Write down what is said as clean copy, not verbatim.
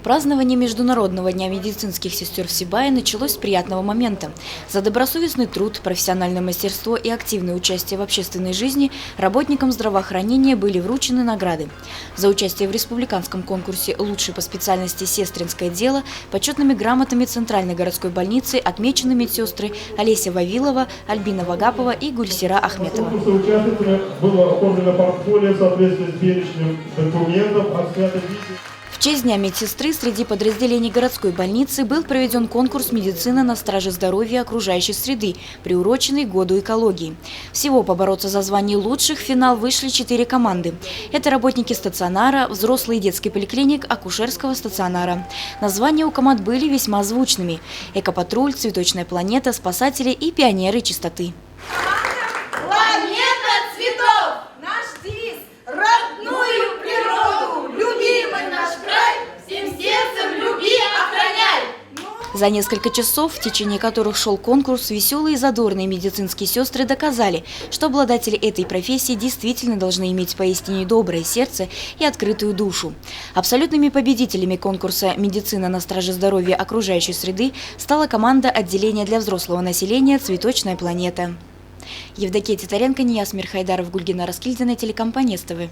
Празднование Международного дня медицинских сестер в Сибае началось с приятного момента. За добросовестный труд, профессиональное мастерство и активное участие в общественной жизни работникам здравоохранения были вручены награды. За участие в республиканском конкурсе «Лучший по специальности сестринское дело» почетными грамотами Центральной городской больницы отмечены медсестры Олеся Вавилова, Альбина Вагапова и Гульсира Ахметова. Было оформлено портфолио в соответствии с перечнем документов, В честь Дня медсестры среди подразделений городской больницы был проведен конкурс «Медицина на страже здоровья окружающей среды», приуроченный к году экологии. Всего побороться за звание лучших в финал вышли 4 команды. Это работники стационара, взрослый детский поликлиник, акушерского стационара. Названия у команд были весьма звучными: «Экопатруль», «Цветочная планета», «Спасатели» и «Пионеры чистоты». За несколько часов, в течение которых шел конкурс, веселые и задорные медицинские сестры доказали, что обладатели этой профессии действительно должны иметь поистине доброе сердце и открытую душу. Абсолютными победителями конкурса «Медицина на страже здоровья окружающей среды» стала команда отделения для взрослого населения «Цветочная планета». Евдокия Титаренко, Нияз Мирхайдаров, Гульгина Раскильдина, телекомпания СТВ.